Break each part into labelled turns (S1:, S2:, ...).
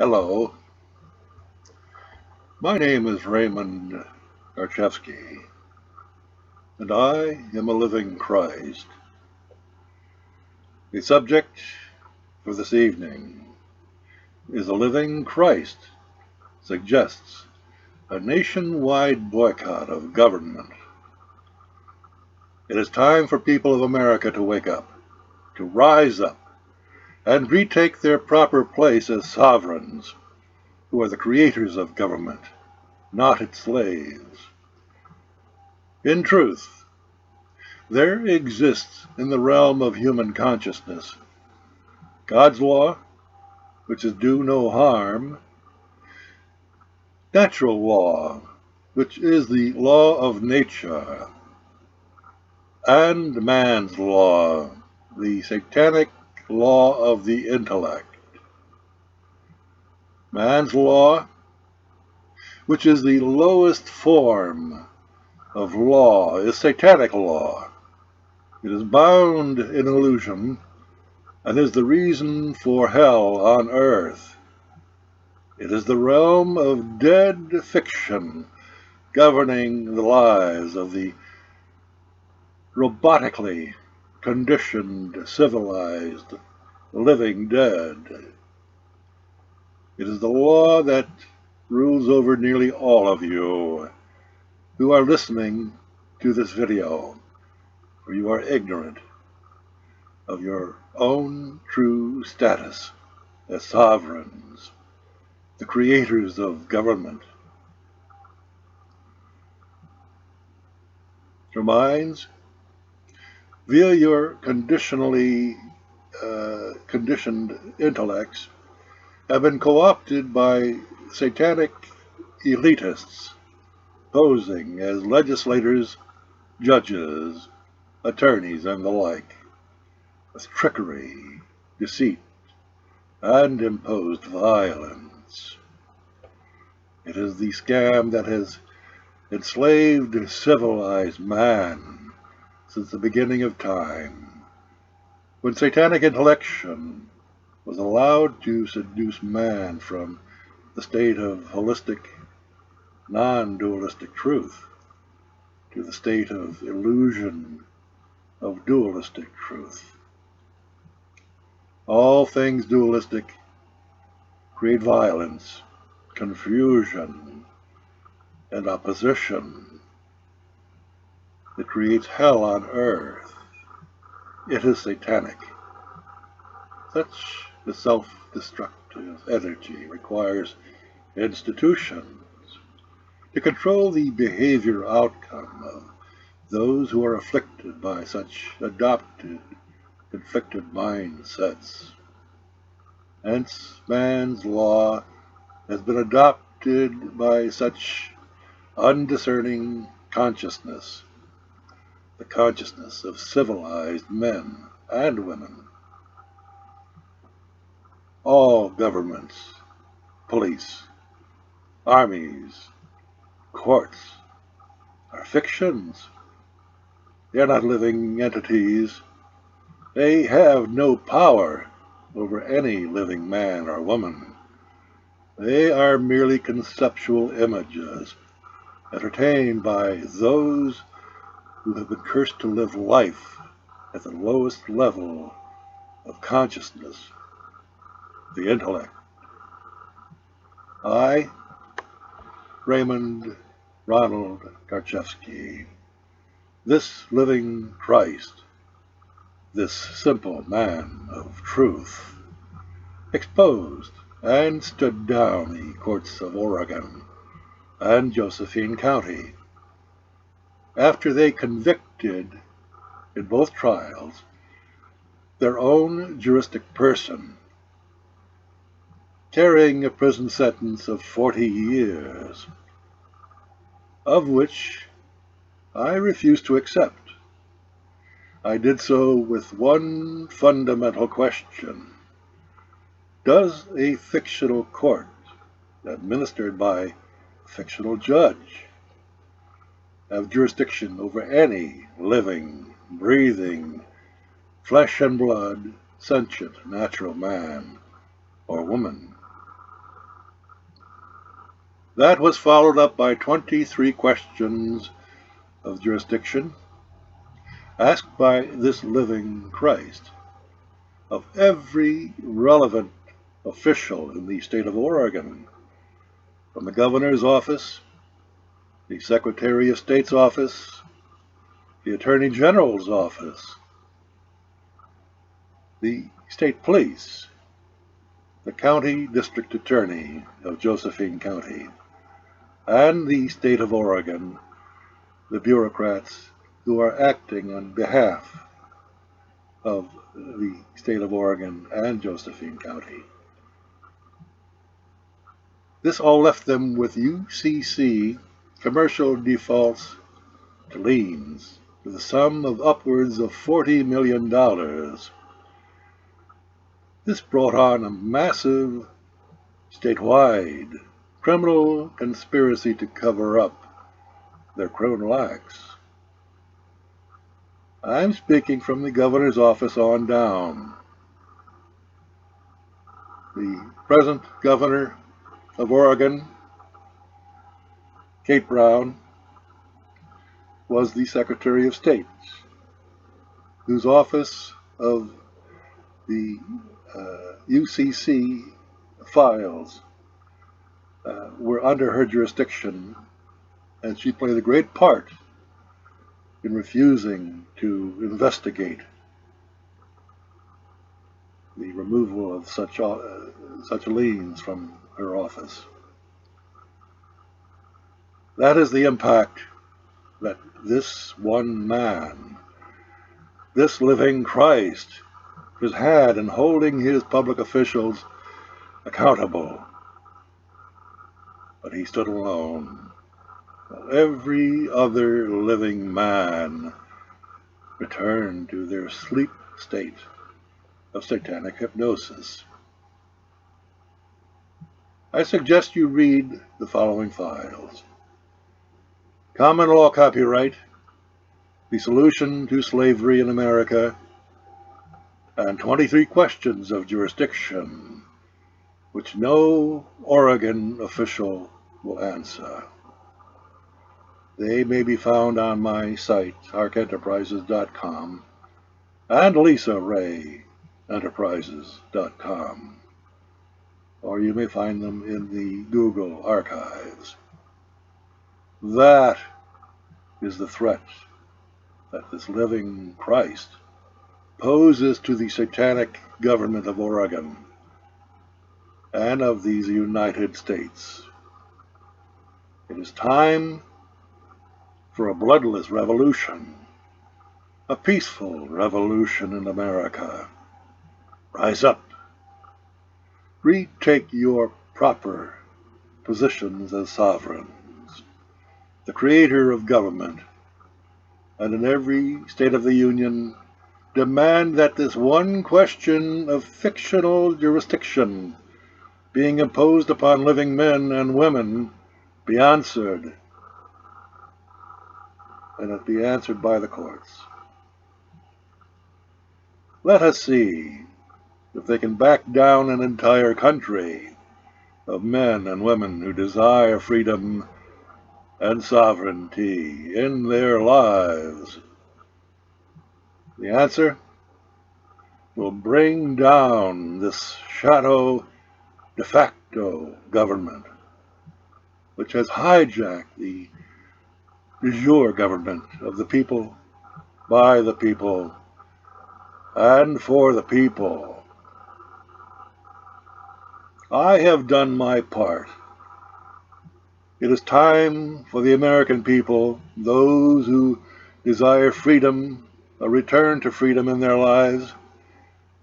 S1: Hello, my name is Raymond Garchevsky, and I am a living Christ. The subject for this evening is a living Christ suggests a nationwide boycott of government. It is time for people of America to wake up, to rise up, and retake their proper place as sovereigns, who are the creators of government, not its slaves. In truth, there exists in the realm of human consciousness God's law, which is do no harm, natural law, which is the law of nature, and man's law, the satanic law of the intellect. Man's law, which is the lowest form of law, is satanic law. It is bound in illusion and is the reason for hell on earth. It is the realm of dead fiction governing the lives of the robotically conditioned, civilized, living dead. It is the law that rules over nearly all of you who are listening to this video, for you are ignorant of your own true status as sovereigns, the creators of government. Your minds, via your conditionally conditioned intellects, have been co-opted by satanic elitists posing as legislators, judges, attorneys, and the like, with trickery, deceit, and imposed violence. It is the scam that has enslaved civilized man since the beginning of time, when satanic intellection was allowed to seduce man from the state of holistic, non-dualistic truth to the state of illusion of dualistic truth. All things dualistic create violence, confusion, and opposition. It creates hell on earth. It is satanic. Such a self-destructive energy requires institutions to control the behavior outcome of those who are afflicted by such adopted, conflicted mindsets. Hence, man's law has been adopted by such undiscerning consciousness, the consciousness of civilized men and women. All governments, police, armies, courts are fictions. They are not living entities. They have no power over any living man or woman. They are merely conceptual images entertained by those who have been cursed to live life at the lowest level of consciousness, the intellect. I, Raymond Ronald Garchevsky, this living Christ, this simple man of truth, exposed and stood down the courts of Oregon and Josephine County after they convicted, in both trials, their own juristic person, carrying a prison sentence of 40 years, of which I refused to accept. I did so with one fundamental question. Does a fictional court, administered by a fictional judge, have jurisdiction over any living, breathing, flesh and blood, sentient, natural man or woman? That was followed up by 23 questions of jurisdiction asked by this living Christ of every relevant official in the state of Oregon, from the governor's office, the Secretary of State's office, the Attorney General's office, the state police, the county district attorney of Josephine County, and the state of Oregon, the bureaucrats who are acting on behalf of the state of Oregon and Josephine County. This all left them with UCC commercial defaults to liens to the sum of upwards of $40 million. This brought on a massive statewide criminal conspiracy to cover up their criminal acts. I'm speaking from the governor's office on down. The present governor of Oregon, Kate Brown, was the Secretary of State, whose office of the UCC files were under her jurisdiction, and she played a great part in refusing to investigate the removal of such liens from her office. That is the impact that this one man, this living Christ, has had in holding his public officials accountable. But he stood alone, while every other living man returned to their sleep state of satanic hypnosis. I suggest you read the following files: Common Law Copyright, The Solution to Slavery in America, and 23 Questions of Jurisdiction, which no Oregon official will answer. They may be found on my site, arkenterprises.com, and lisarayenterprises.com, or you may find them in the Google archives. That is the threat that this living Christ poses to the satanic government of Oregon and of these United States. It is time for a bloodless revolution, a peaceful revolution in America. Rise up. Retake your proper positions as sovereigns, the creator of government, and in every state of the Union, demand that this one question of fictional jurisdiction being imposed upon living men and women be answered, and it be answered by the courts. Let us see if they can back down an entire country of men and women who desire freedom and sovereignty in their lives. The answer will bring down this shadow de facto government, which has hijacked the de jure government of the people, by the people, and for the people. I have done my part. It is time for the American people, those who desire freedom, a return to freedom in their lives,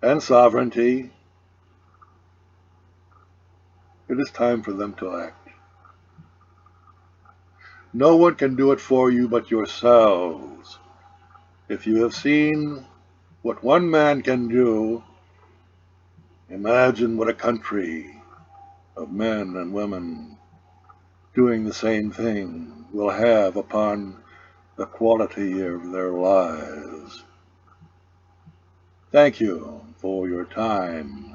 S1: and sovereignty. It is time for them to act. No one can do it for you but yourselves. If you have seen what one man can do, imagine what a country of men and women doing the same thing will have upon the quality of their lives. Thank you for your time.